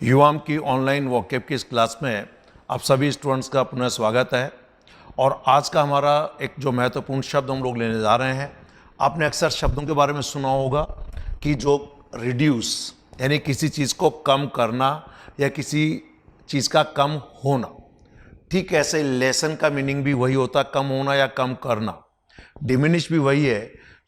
युवाम की online walk up की इस क्लास में आप सभी स्टूडेंट्स का पुनः स्वागत है। और आज का हमारा एक जो महत्वपूर्ण शब्द हम लोग लेने जा रहे हैं, आपने अक्सर शब्दों के बारे में सुना होगा कि जो रिड्यूस यानी किसी चीज़ को कम करना या किसी चीज़ का कम होना, ठीक ऐसे लेसन का मीनिंग भी वही होता है, कम होना या कम करना। डिमिनिश भी वही है,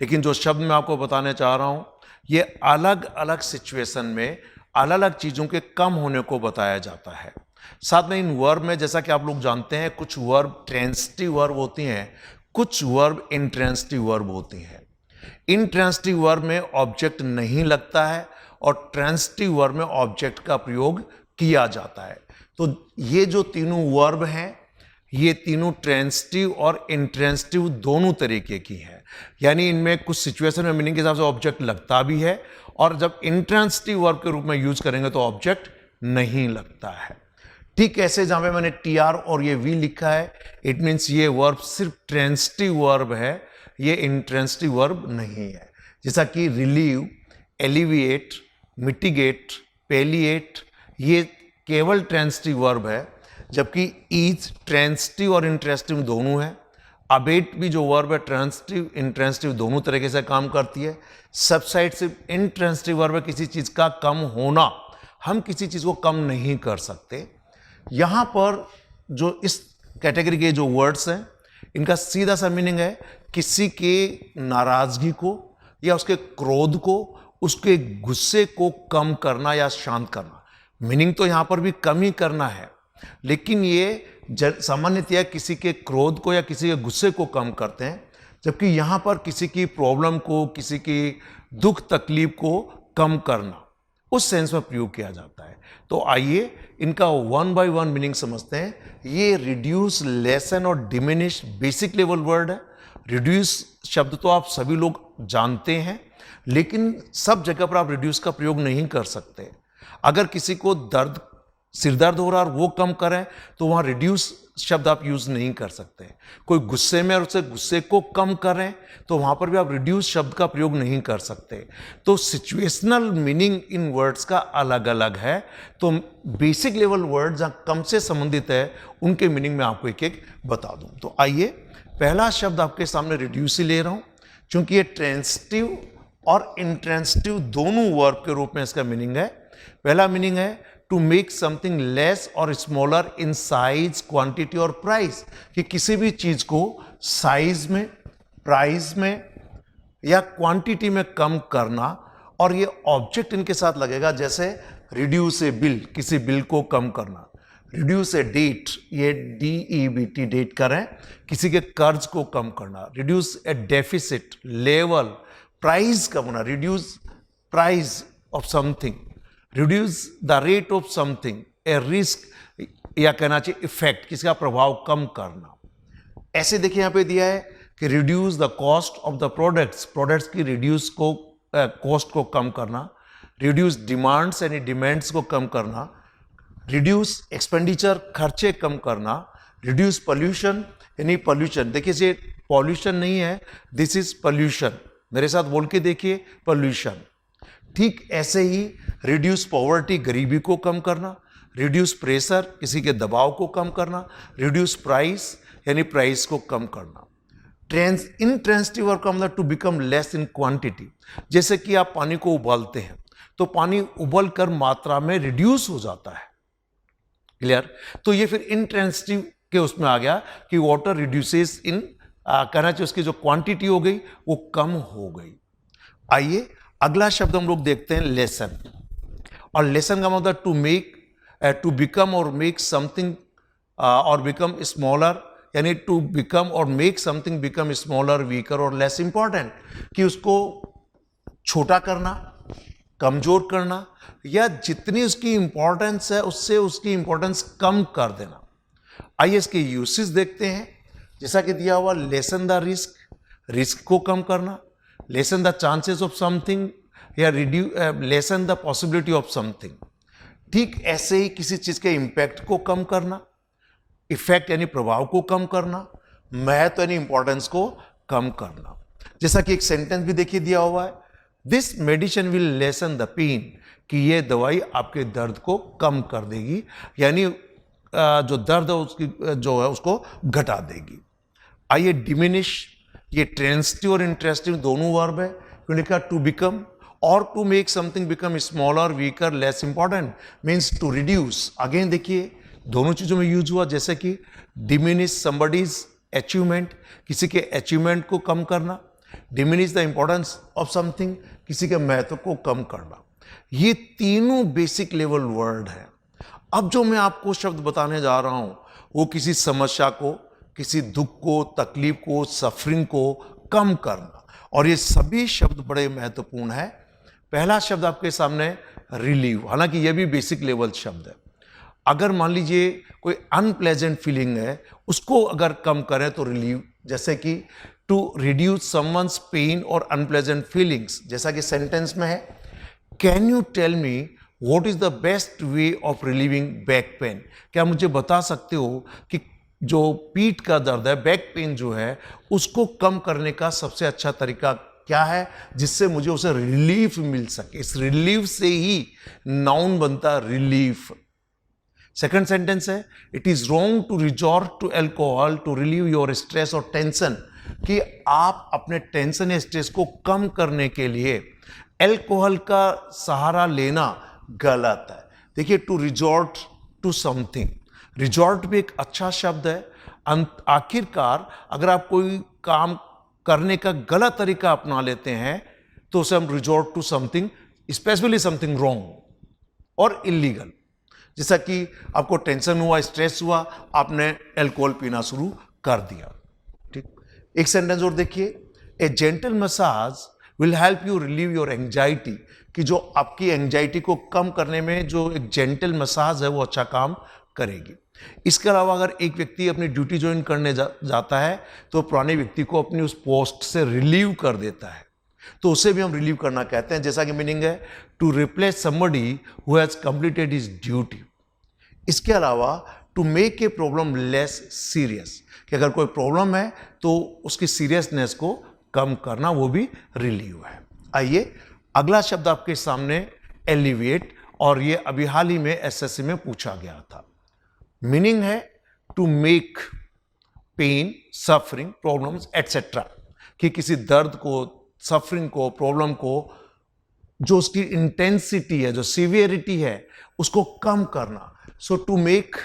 लेकिन जो शब्द मैं आपको बताने चाह रहा हूँ ये अलग अलग सिचुएशन में अलग अलग चीज़ों के कम होने को बताया जाता है। साथ में इन वर्ब में, जैसा कि आप लोग जानते हैं, कुछ वर्ब ट्रांजिटिव वर्ब होती हैं, कुछ वर्ब इंट्रांजिटिव वर्ब होती हैं। इंट्रांजिटिव वर्ब में ऑब्जेक्ट नहीं लगता है और ट्रांजिटिव वर्ब में ऑब्जेक्ट का प्रयोग किया जाता है। तो ये जो तीनों वर्ब हैं, ये तीनों ट्रांजिटिव और इंट्रांजिटिव दोनों तरीके की हैं। यानी इनमें कुछ सिचुएशन में मीनिंग के हिसाब से ऑब्जेक्ट लगता भी है, और जब इंट्रांजिटिव वर्ब के रूप में यूज करेंगे तो ऑब्जेक्ट नहीं लगता है। ठीक ऐसे जहां पे मैंने टी आर और ये वी लिखा है, इट मीन्स ये वर्ब सिर्फ ट्रांजिटिव वर्ब है, ये इंट्रांजिटिव वर्ब नहीं है। जैसा कि रिलीव, एलिविएट, मिटिगेट, पेलिएट, ये केवल ट्रांजिटिव वर्ब है, जबकि ईज ट्रांजिटिव और इंट्रांजिटिव दोनों है। अबेट भी जो वर्ब है ट्रांजिटिव इंट्रांजिटिव दोनों तरीके से काम करती है। सबसाइड सिर्फ इंट्रांजिटिव वर्ब है, किसी चीज का कम होना, हम किसी चीज को कम नहीं कर सकते। यहां पर जो इस कैटेगरी के जो वर्ड्स हैं, इनका सीधा सा मीनिंग है किसी के नाराजगी को या उसके क्रोध को, उसके गुस्से को कम करना या शांत करना। मीनिंग तो यहां पर भी कम ही करना है, लेकिन ये सामान्यतया किसी के क्रोध को या किसी के गुस्से को कम करते हैं, जबकि यहां पर किसी की प्रॉब्लम को, किसी की दुख तकलीफ को कम करना, उस सेंस में प्रयोग किया जाता है। तो आइए इनका वन बाय वन मीनिंग समझते हैं। ये रिड्यूस, लेसन और डिमिनिश बेसिक लेवल वर्ड है। रिड्यूस शब्द तो आप सभी लोग जानते हैं, लेकिन सब जगह पर आप रिड्यूस का प्रयोग नहीं कर सकते। अगर किसी को सिर दर्द हो रहा है और वो कम करें तो वहां रिड्यूस शब्द आप यूज नहीं कर सकते। कोई गुस्से में और उसे गुस्से को कम करें तो वहां पर भी आप रिड्यूस शब्द का प्रयोग नहीं कर सकते। तो सिचुएशनल मीनिंग इन वर्ड्स का अलग अलग है। तो बेसिक लेवल वर्ड जहां कम से संबंधित है, उनके मीनिंग में आपको एक एक बता दूं। तो आइए, पहला शब्द आपके सामने रिड्यूस ही ले रहा हूं, क्योंकि ये ट्रांजिटिव और इंट्रांजिटिव दोनों वर्ब के रूप में इसका मीनिंग है। पहला मीनिंग है टू मेक समथिंग लेस और स्मॉलर इन साइज, क्वांटिटी और प्राइस, कि किसी भी चीज को साइज में, प्राइस में या क्वांटिटी में कम करना। और ये ऑब्जेक्ट इनके साथ लगेगा, जैसे रिड्यूस ए बिल, किसी बिल को कम करना। रिड्यूस ए डेट, ये DEBT डेट करें, किसी के कर्ज को कम करना। रिड्यूस ए डेफिसिट, लेवल, प्राइस कम होना। Reduce price of something, reduce the rate of something, A risk या कहना चाहिए इफेक्ट, किसी का प्रभाव कम करना। ऐसे देखिए यहां पे दिया है कि reduce the cost of the products, products की रिड्यूस को कॉस्ट को कम करना। रिड्यूस डिमांड्स यानी डिमांड्स को कम करना। रिड्यूस एक्सपेंडिचर, खर्चे कम करना। रिड्यूस पोल्यूशन यानी पोल्यूशन, देखिए ये पॉल्यूशन नहीं है, दिस इज पोल्यूशन, मेरे साथ बोल के देखिए, पोल्यूशन। ठीक ऐसे ही रिड्यूस पॉवर्टी, गरीबी को कम करना। रिड्यूस प्रेशर, किसी के दबाव को कम करना। रिड्यूस प्राइस यानी प्राइस को कम करना। इंट्रांजिटिव वर्ब का मतलब to become less in quantity. जैसे कि आप पानी को उबालते हैं तो पानी उबल कर मात्रा में रिड्यूस हो जाता है। क्लियर? तो ये फिर इंट्रांजिटिव के उसमें आ गया कि वाटर रिड्यूसेस इन, कहना चाहिए उसकी जो क्वांटिटी हो गई वो कम हो गई। आइए अगला शब्द हम लोग देखते हैं, लेसन। और लेसन का मतलब टू मेक, टू बिकम और मेक समथिंग और बिकम स्मॉलर, यानी टू बिकम और make something become smaller, weaker और लेस इंपॉर्टेंट, कि उसको छोटा करना, कमजोर करना, या जितनी उसकी इंपॉर्टेंस है उससे उसकी इंपॉर्टेंस कम कर देना। आइए इसके यूसेस देखते हैं। जैसा कि दिया हुआ, लेसन द रिस्क, रिस्क को कम करना। Lessen the chances of something या lessen the possibility of something. ठीक ऐसे ही किसी चीज के इंपैक्ट को कम करना। इफेक्ट यानी प्रभाव को कम करना। महत्व यानी इंपॉर्टेंस को कम करना। जैसा कि एक सेंटेंस भी देखिए दिया हुआ है, this medicine will lessen the pain, कि ये दवाई आपके दर्द को कम कर देगी, यानी जो दर्द है उसकी जो है उसको घटा देगी। आइए डिमिनिश, ये ट्रांसिटिव और इंटरेस्टिव दोनों वर्ब है। क्यों लिखा? टू बिकम और to make something become smaller, weaker, less important, means to reduce. Again देखिए दोनों चीजों में यूज हुआ, जैसे कि डिमिनिश समबडीज अचीवमेंट, किसी के अचीवमेंट को कम करना, diminish the importance of something, किसी के महत्व को कम करना। ये तीनों बेसिक लेवल वर्ड है। अब जो मैं आपको शब्द बताने जा रहा हूं वो किसी समस्या को, किसी दुख को, तकलीफ को, सफरिंग को कम करना, और ये सभी शब्द बड़े महत्वपूर्ण है। पहला शब्द आपके सामने रिलीव, हालांकि ये भी बेसिक लेवल शब्द है। अगर मान लीजिए कोई अनप्लेजेंट फीलिंग है, उसको अगर कम करें तो रिलीव, जैसे कि टू रिड्यूस समवंस पेन और अनप्लेजेंट फीलिंग्स, जैसा कि सेंटेंस में है, can you tell me what is the best way of relieving back pain? क्या मुझे बता सकते हो कि जो पीठ का दर्द है, बैक पेन जो है, उसको कम करने का सबसे अच्छा तरीका क्या है जिससे मुझे उसे रिलीफ मिल सके? इस रिलीफ से ही नाउन बनता रिलीफ। सेकंड सेंटेंस है, it is wrong to resort to alcohol to relieve your stress और टेंशन, कि आप अपने टेंशन या स्ट्रेस को कम करने के लिए अल्कोहल का सहारा लेना गलत है। देखिए, to resort to something, resort भी एक अच्छा शब्द है। आखिरकार अगर आप कोई काम करने का गलत तरीका अपना लेते हैं तो उसे हम resort to something, specially something wrong और इलीगल। जैसा कि आपको टेंशन हुआ, स्ट्रेस हुआ, आपने अल्कोहल पीना शुरू कर दिया। ठीक, एक सेंटेंस और देखिए, ए gentle massage will help you relieve your anxiety, कि जो आपकी एंजाइटी को कम करने में जो एक जेंटल मसाज है वो अच्छा काम करेगी। इसके अलावा अगर एक व्यक्ति अपनी ड्यूटी ज्वाइन करने जाता है तो पुराने व्यक्ति को अपनी उस पोस्ट से रिलीव कर देता है, तो उसे भी हम रिलीव करना कहते हैं। जैसा कि मीनिंग है to replace somebody who has completed his duty. इसके अलावा to make a problem less serious, कि अगर कोई प्रॉब्लम है तो उसकी सीरियसनेस को कम करना, वो भी रिलीव है। आइए अगला शब्द आपके सामने एलिवेट, और ये अभी हाल ही में एसएससी में पूछा गया था। मीनिंग है to make pain, suffering, problems etcetera, कि किसी दर्द को, सफरिंग को, प्रॉब्लम को, जो उसकी इंटेंसिटी है, जो सीवियरिटी है, उसको कम करना। So to make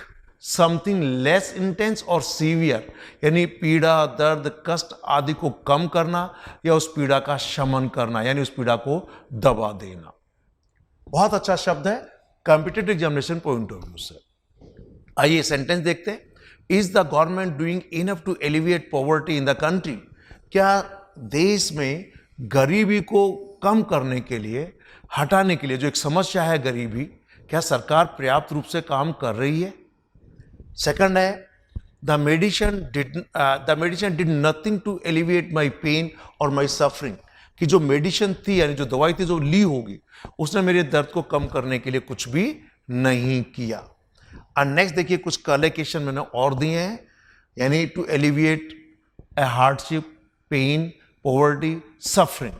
something less intense और सीवियर, यानी पीड़ा, दर्द, कष्ट आदि को कम करना या उस पीड़ा का शमन करना, यानी उस पीड़ा को दबा देना। बहुत अच्छा शब्द है competitive examination point of view से। आइए सेंटेंस देखते हैं। Is the government doing enough to alleviate poverty in the country? क्या देश में गरीबी को कम करने के लिए, हटाने के लिए, जो एक समस्या है गरीबी, क्या सरकार पर्याप्त रूप से काम कर रही है? सेकंड है, the medicine did nothing to alleviate my pain और माई सफरिंग, कि जो मेडिसिन थी, यानी जो दवाई थी जो ली होगी, उसने मेरे दर्द को कम करने के लिए कुछ भी नहीं किया। और नेक्स्ट देखिए, कुछ कॉलिकेशन मैंने और दिए हैं, यानी to alleviate a hardship, pain, poverty, suffering,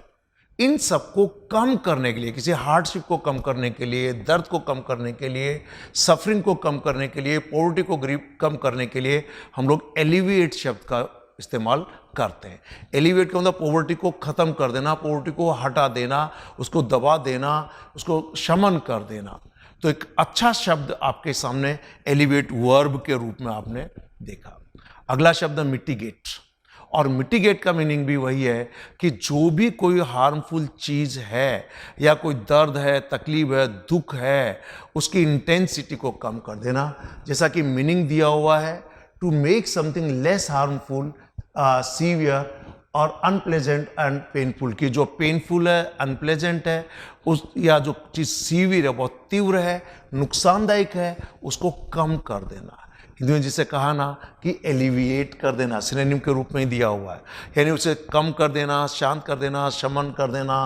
इन सबको कम करने के लिए, किसी हार्डशिप को कम करने के लिए, दर्द को कम करने के लिए, सफरिंग को कम करने के लिए, पॉवर्टी को कम करने के लिए हम लोग एलिविएट शब्द का इस्तेमाल करते हैं। एलिवेट का मतलब पॉवर्टी को खत्म कर देना, पॉवर्टी को हटा देना, उसको दबा देना, उसको शमन कर देना। तो एक अच्छा शब्द आपके सामने एलिवेट वर्ब के रूप में आपने देखा। अगला शब्द मिटिगेट, और मिटिगेट का मीनिंग भी वही है कि जो भी कोई हार्मफुल चीज़ है या कोई दर्द है, तकलीफ है, दुख है, उसकी इंटेंसिटी को कम कर देना। जैसा कि मीनिंग दिया हुआ है, to make something less harmful, severe और अनप्लेजेंट एंड पेनफुल, की जो पेनफुल है, अनप्लेजेंट है, उस या जो चीज़ सीवियर है, बहुत तीव्र है, नुकसानदायक है, उसको कम कर देना। हिंदी में जिसे कहा ना कि एलिविएट कर देना, सिनोनिम के रूप में ही दिया हुआ है, यानी उसे कम कर देना, शांत कर देना, शमन कर देना,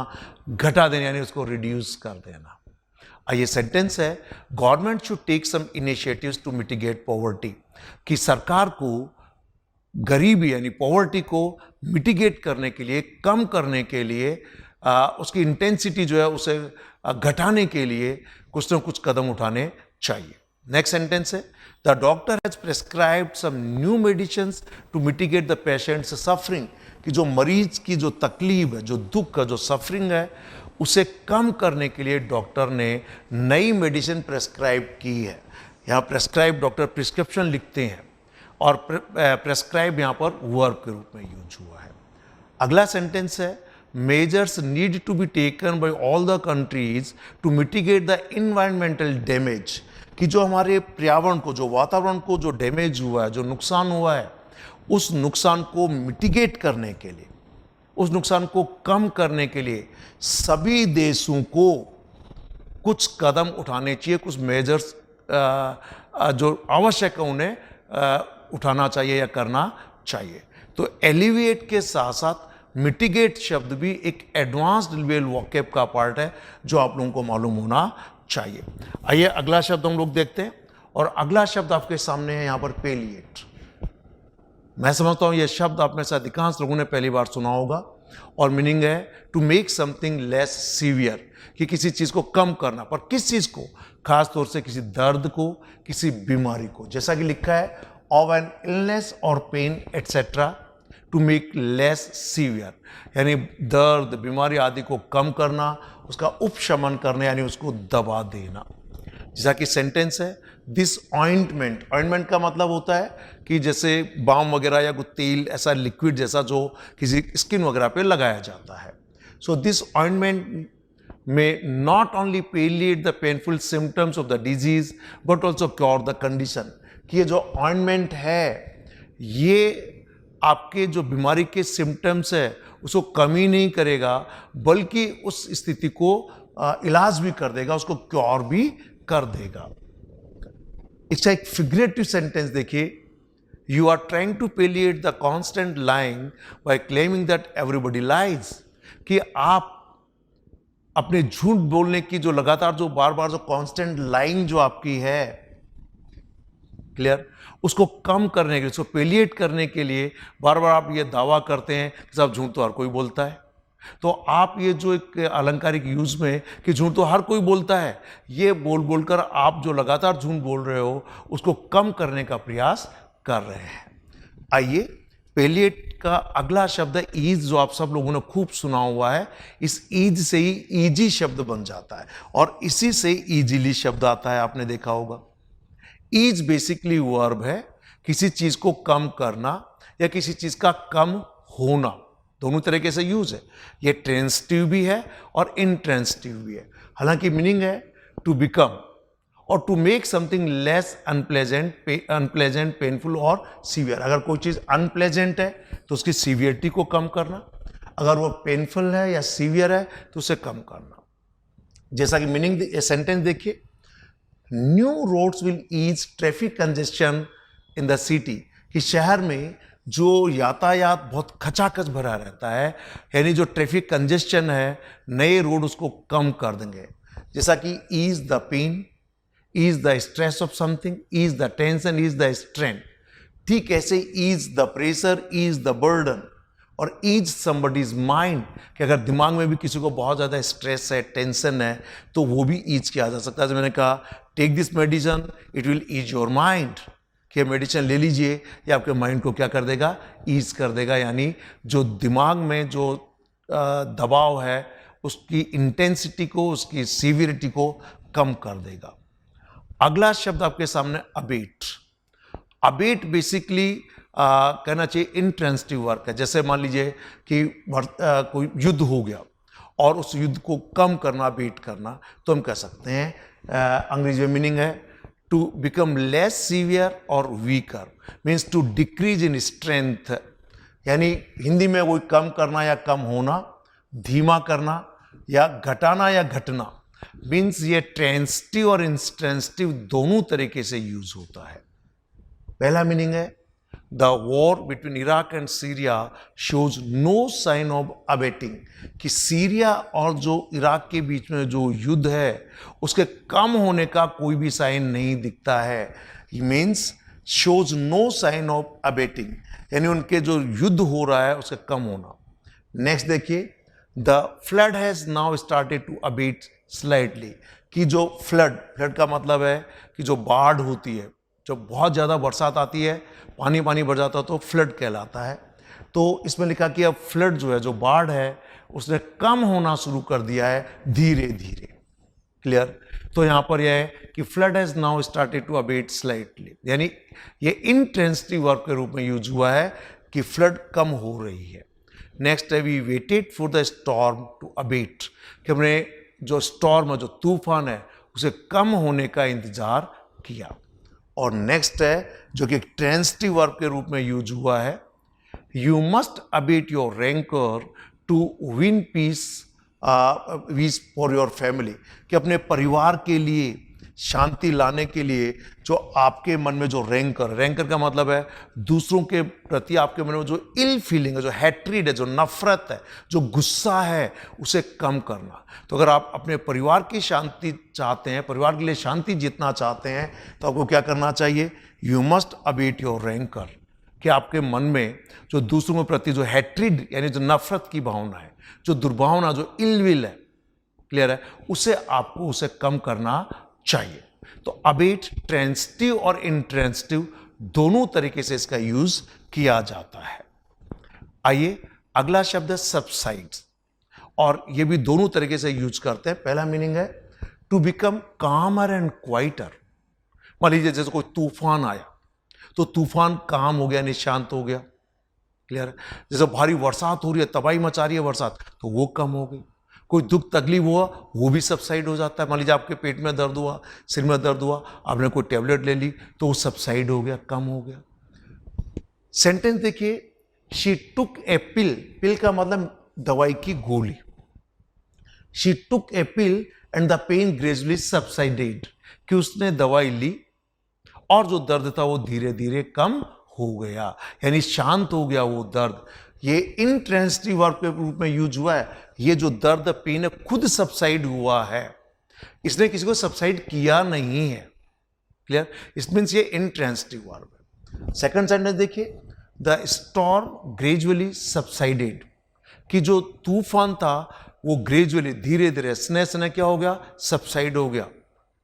घटा देना, यानी उसको रिड्यूस कर देना। ये सेंटेंस है, government should take some initiatives to mitigate poverty, कि सरकार को गरीबी यानी पॉवर्टी को मिटिगेट करने के लिए, कम करने के लिए उसकी इंटेंसिटी जो है उसे घटाने के लिए कुछ ना कुछ कदम उठाने चाहिए। नेक्स्ट सेंटेंस है, the doctor has prescribed some new medicines to mitigate the patient's suffering, कि जो मरीज की जो तकलीफ है, जो दुख है, जो सफरिंग है, उसे कम करने के लिए डॉक्टर ने नई मेडिसिन प्रेस्क्राइब की है। यहाँ प्रेस्क्राइब, डॉक्टर प्रिस्क्रिप्शन लिखते हैं और प्रेस्क्राइब यहाँ पर वर्ब के रूप में यूज हुआ है। अगला सेंटेंस है, measures need to be taken by all the countries to mitigate the environmental damage, कि जो हमारे पर्यावरण को, जो वातावरण को जो डैमेज हुआ है, जो नुकसान हुआ है, उस नुकसान को मिटिगेट करने के लिए, उस नुकसान को कम करने के लिए सभी देशों को कुछ कदम उठाने चाहिए, कुछ मेजर्स जो आवश्यक है उन्हें उठाना चाहिए या करना चाहिए। तो एलिविएट के साथ साथ मिटिगेट शब्द भी एक एडवांस्ड लेवल वोकैब का पार्ट है जो आप लोगों को मालूम होना चाहिए। आइए अगला शब्द हम लोग देखते हैं, और अगला शब्द आपके सामने है यहां पर पेलिएट। मैं समझता हूं यह शब्द आप में से अधिकांश लोगों ने पहली बार सुना होगा, और मीनिंग है to make something less severe, कि किसी चीज को कम करना, पर किस चीज को, खास तौर से किसी दर्द को, किसी बीमारी को, जैसा कि लिखा है ऑफ एन इलनेस और pain etcetera to make less severe, यानी दर्द, बीमारी आदि को कम करना, उसका उपशमन करना, यानी उसको दबा देना। जैसा कि सेंटेंस है, दिस ऑइंटमेंट, ऑइंटमेंट का मतलब होता है कि जैसे बाम वगैरह या कुछ तेल, ऐसा लिक्विड जैसा जो किसी स्किन वगैरह पे लगाया जाता है। सो दिस ऑइंटमेंट में not only palliate the painful symptoms of the disease but also cure the condition, कि ये जो ऑइंटमेंट है ये आपके जो बीमारी के सिम्टम्स है उसको कम ही नहीं करेगा, बल्कि उस स्थिति को इलाज भी कर देगा, उसको क्योर भी कर देगा। इसका एक फिगरेटिव सेंटेंस देखिए, you are trying to palliate the constant lying by claiming that everybody lies, कि आप अपने झूठ बोलने की जो लगातार, जो बार बार जो कांस्टेंट लाइंग जो आपकी है, क्लियर, उसको कम करने के लिए, उसको पेलिएट करने के लिए बार बार आप ये दावा करते हैं कि साहब झूठ तो हर कोई बोलता है। तो आप ये जो एक अलंकारिक यूज में कि झूठ तो हर कोई बोलता है, ये बोल बोलकर आप जो लगातार झूठ बोल रहे हो उसको कम करने का प्रयास कर रहे हैं। आइए, पेलिएट का अगला शब्द है ईज, जो आप सब लोगों ने खूब सुना हुआ है। इस ईज से ही ईजी शब्द बन जाता है और इसी से ईजिली शब्द आता है, आपने देखा होगा। ईज बेसिकली वर्ब है, किसी चीज को कम करना या किसी चीज का कम होना, दोनों तरीके से यूज है। ये ट्रांसिटिव भी है और इनट्रांसिटिव भी है। हालांकि मीनिंग है टू बिकम और to make something less unpleasant, painful और सीवियर। अगर कोई चीज अनप्लेजेंट है तो उसकी सीवियरिटी को कम करना, अगर वो पेनफुल है या सीवियर है तो उसे कम करना। जैसा कि मीनिंग सेंटेंस देखिए, new roads will ease traffic congestion in the city, कि शहर में जो यातायात बहुत खचाखच भरा रहता है, यानी जो ट्रैफिक कंजेशन है, नए रोड उसको कम कर देंगे। जैसा कि ease the pain, ease the stress of something, ease the tension, ease the strain. ठीक ऐसे ease the pressure, ease the burden और ईज समबडीज माइंड, कि अगर दिमाग में भी किसी को बहुत ज़्यादा स्ट्रेस है, टेंशन है, तो वो भी ईज किया जा सकता है। जैसे मैंने कहा, take this medicine, it will ease your mind, कि मेडिसिन ले लीजिए, ये आपके माइंड को क्या कर देगा, ईज कर देगा, यानी जो दिमाग में जो दबाव है उसकी इंटेंसिटी को, उसकी सीवियरिटी को कम कर देगा। अगला शब्द आपके सामने अबेट। अबेट बेसिकली कहना चाहिए इंट्रांसिटिव वर्क है। जैसे मान लीजिए कि कोई युद्ध हो गया और उस युद्ध को कम करना, अबेट करना, तो हम कह सकते हैं, अंग्रेजी में मीनिंग है टू बिकम लेस सीवियर और weaker, means to decrease in strength, यानी हिंदी में वही कम करना या कम होना, धीमा करना या घटाना या घटना, मीन्स ये ट्रांसिटिव और इंट्रांसिटिव दोनों तरीके से यूज होता है। पहला मीनिंग है, the war between Iraq and Syria shows no sign of abating, कि सीरिया और जो इराक के बीच में जो युद्ध है उसके कम होने का कोई भी साइन नहीं दिखता है। Means shows no sign of abating, यानी उनके जो युद्ध हो रहा है उसका कम होना। नेक्स्ट देखिए, the flood has now started to abate slightly, कि जो फ्लड का मतलब है कि जो बाढ़ होती है, जब बहुत ज़्यादा बरसात आती है, पानी पानी भर जाता है तो फ्लड कहलाता है। तो इसमें लिखा कि अब फ्लड जो है, जो बाढ़ है, उसने कम होना शुरू कर दिया है धीरे धीरे। क्लियर? तो यहां पर यह है कि flood has now started to abate slightly, यानी ये इंटेंसिटी वर्ब के रूप में यूज हुआ है कि फ्लड कम हो रही है। नेक्स्ट है we waited for the storm to abate, कि हमने जो स्टॉर्म है, जो तूफान है, उसे कम होने का इंतजार किया। और नेक्स्ट है जो कि एक ट्रांजिटिव वर्ब के रूप में यूज हुआ है, you must abate your rancour to win peace for your family, कि अपने परिवार के लिए शांति लाने के लिए जो आपके मन में जो रैंकर का मतलब है दूसरों के प्रति आपके मन में जो इल फीलिंग है, जो हैट्रिड है, जो नफरत है, जो गुस्सा है, उसे कम करना। तो अगर आप अपने परिवार की शांति चाहते हैं, परिवार के लिए शांति जीतना चाहते हैं, तो आपको क्या करना चाहिए? You must abate your ranker, कि आपके मन में जो दूसरों के प्रति जो हैट्रिड यानी जो नफरत की भावना है, जो दुर्भावना, जो इलविल है, क्लियर है, उसे कम करना चाहिए। तो अबेट ट्रांजिटिव और इंट्रांजिटिव दोनों तरीके से इसका यूज किया जाता है। आइए अगला शब्द है सबसाइड्स, और ये भी दोनों तरीके से यूज करते हैं। पहला मीनिंग है टू बिकम कामर एंड क्वाइटर। मान लीजिए जैसे कोई तूफान आया तो तूफान काम हो गया, निशांत हो गया। क्लियर? जैसे भारी बरसात हो रही है, तबाही मचा रही है बरसात, तो वो कम हो गई। कोई दुख तकलीफ हुआ वो भी सबसाइड हो जाता है। मान लीजिए आपके पेट में दर्द हुआ, सिर में दर्द हुआ, आपने कोई टेबलेट ले ली तो वो सबसाइड हो गया, कम हो गया। सेंटेंस देखिए, शी टुक ए पिल, पिल का मतलब दवाई की गोली। She took a pill and the pain gradually subsided, कि उसने दवाई ली और जो दर्द था वो धीरे धीरे कम हो गया, यानी शांत हो गया वो दर्द। ये इंट्रांजिटिव वर्ब के रूप में यूज हुआ है। ये जो दर्द पेन है खुद सबसाइड हुआ है, इसने किसी को सबसाइड किया नहीं है। क्लियर? इट मींस ये इंट्रांजिटिव वर्ब है। सेकंड सेंटेंस देखिए, द स्टॉर्म ग्रेजुअली सबसाइडेड, कि जो तूफान था वो ग्रेजुअली धीरे धीरे स्ने स्ने क्या हो गया? सबसाइड हो गया,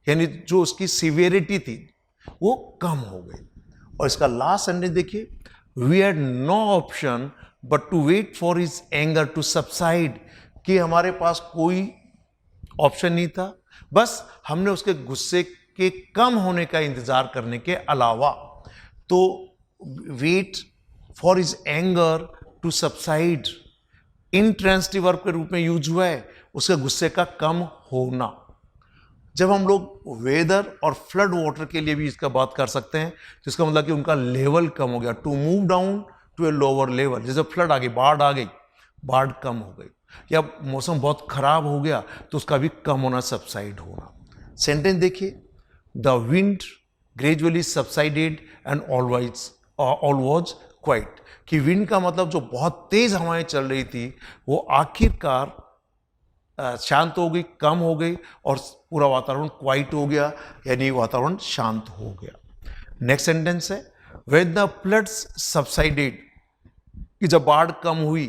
यानी जो उसकी सिवियरिटी थी वो कम हो गई। और इसका लास्ट सेंटेंस देखिए, we had no option but to wait for his anger to subside, कि हमारे पास कोई ऑप्शन नहीं था, बस हमने उसके गुस्से के कम होने का इंतजार करने के अलावा। तो wait for his anger to subside intransitive verb के रूप में यूज हुआ है, उसके गुस्से का कम होना। जब हम लोग वेदर और फ्लड वाटर के लिए भी इसका बात कर सकते हैं, तो इसका मतलब कि उनका लेवल कम हो गया, to move down to a lower level. जैसे फ्लड आ गई, बाढ़ कम हो गई, या मौसम बहुत खराब हो गया तो उसका भी कम होना, सबसाइड होना। सेंटेंस देखिए, the wind gradually subsided and all was quite, कि विंड का मतलब जो बहुत तेज हवाएं चल रही थी वो आखिरकार शांत हो गई, कम हो गई, और पूरा वातावरण क्वाइट हो गया, यानी वातावरण शांत हो गया। नेक्स्ट सेंटेंस है, व्हेन द फ्लड्स सबसाइडेड, कि जब बाढ़ कम हुई,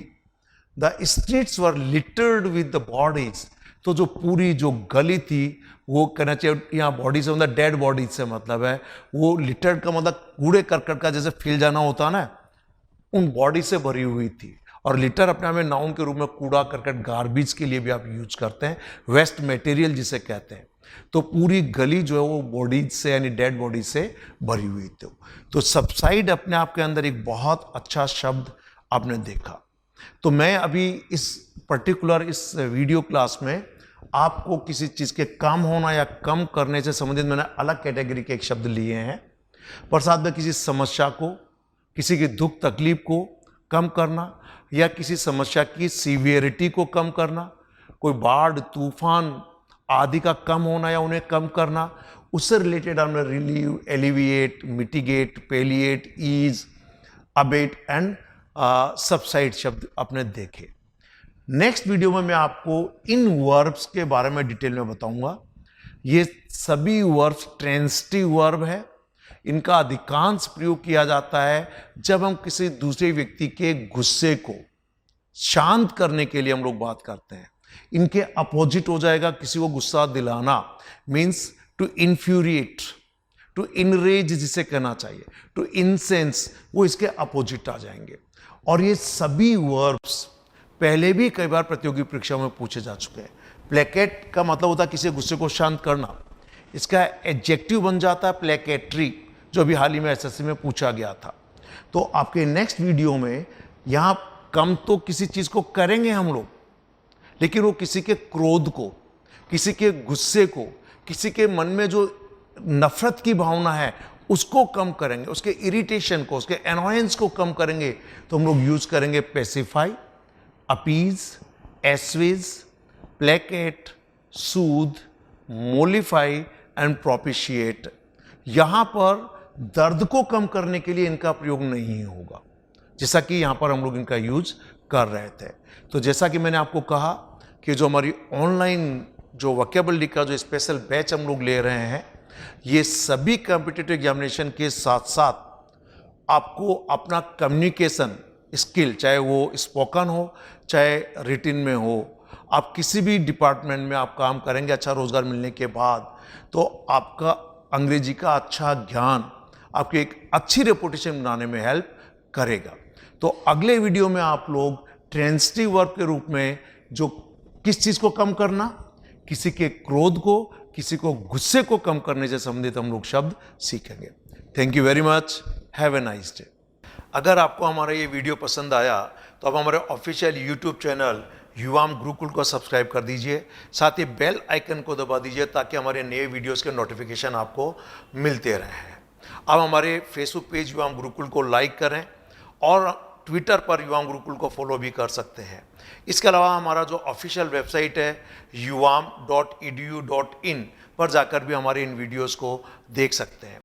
the streets were littered with the bodies, तो जो पूरी जो गली थी वो कहना चाहिए यहाँ बॉडी से मतलब डेड बॉडीज से मतलब है, वो लिटर्ड का मतलब कूड़े करकट का जैसे फैल जाना होता है ना, उन बॉडी से भरी हुई थी। और लिटर अपने आप में नाउन के रूप में कूड़ा करकट, गार्बेज के लिए भी आप यूज करते हैं, वेस्ट मटेरियल जिसे कहते हैं। तो पूरी गली जो है वो बॉडीज से यानी डेड बॉडी से भरी हुई थी। तो सबसाइड अपने आप के अंदर एक बहुत अच्छा शब्द आपने देखा। तो मैं अभी इस पर्टिकुलर इस वीडियो क्लास में आपको किसी चीज़ के कम होना या कम करने से संबंधित मैंने अलग कैटेगरी के एक शब्द लिए हैं, पर साथ में किसी समस्या को, किसी की दुख तकलीफ को कम करना, या किसी समस्या की सीवियरिटी को कम करना, कोई बाढ़, तूफान आदि का कम होना या उन्हें कम करना, उससे रिलेटेड हमने relieve, alleviate, mitigate, palliate, ease, abate and subside शब्द अपने देखे। नेक्स्ट वीडियो में मैं आपको इन वर्ब्स के बारे में डिटेल में बताऊंगा। ये सभी वर्ब्स ट्रांजिटिव वर्ब है। इनका अधिकांश प्रयोग किया जाता है जब हम किसी दूसरे व्यक्ति के गुस्से को शांत करने के लिए हम लोग बात करते हैं। इनके अपोजिट हो जाएगा किसी को गुस्सा दिलाना, means to infuriate, to enrage जिसे कहना चाहिए, टू इंसेंस, वो इसके अपोजिट आ जाएंगे। और ये सभी वर्ब्स पहले भी कई बार प्रतियोगी परीक्षा में पूछे जा चुके हैं। प्लेकेट का मतलब होता है किसी गुस्से को शांत करना, इसका एडजेक्टिव बन जाता है प्लेकेटरी, जो अभी हाल ही में एसएससी में पूछा गया था। तो आपके नेक्स्ट वीडियो में यहां कम तो किसी चीज को करेंगे हम लोग, लेकिन वो किसी के क्रोध को, किसी के गुस्से को, किसी के मन में जो नफरत की भावना है उसको कम करेंगे, उसके इरिटेशन को, उसके एनॉयंस को कम करेंगे। तो हम लोग यूज करेंगे pacify, appease, assuage, placate, soothe, mollify and propitiate. यहां पर दर्द को कम करने के लिए इनका प्रयोग नहीं होगा, जैसा कि यहां पर हम लोग इनका यूज कर रहे थे। तो जैसा कि मैंने आपको कहा कि जो हमारी ऑनलाइन जो वोकैबुलरी का जो स्पेशल बैच हम लोग ले रहे हैं, ये सभी कॉम्पिटिटिव एग्जामिनेशन के साथ साथ आपको अपना कम्युनिकेशन स्किल, चाहे वो स्पोकन हो चाहे रिटिन में हो, आप किसी भी डिपार्टमेंट में आप काम करेंगे अच्छा रोजगार मिलने के बाद, तो आपका अंग्रेजी का अच्छा ज्ञान आपकी एक अच्छी रेपुटेशन बनाने में हेल्प करेगा। तो अगले वीडियो में आप लोग ट्रांजिटिव वर्ब के रूप में जो किस चीज को कम करना, किसी के क्रोध को, किसी को गुस्से को कम करने से संबंधित हम लोग शब्द सीखेंगे। Thank you very much, have a nice day. अगर आपको हमारा ये वीडियो पसंद आया तो आप हमारे ऑफिशियल यूट्यूब चैनल युवाम गुरुकुल को सब्सक्राइब कर दीजिए, साथ ही बेल आइकन को दबा दीजिए ताकि हमारे नए वीडियोस के नोटिफिकेशन आपको मिलते रहें। आप हमारे फेसबुक पेज युवाम गुरुकुल को लाइक करें और ट्विटर पर युवाम गुरुकुल को फॉलो भी कर सकते हैं। इसके अलावा हमारा जो ऑफिशियल वेबसाइट है yuvam.edu.in पर जाकर भी हमारे इन वीडियोस को देख सकते हैं।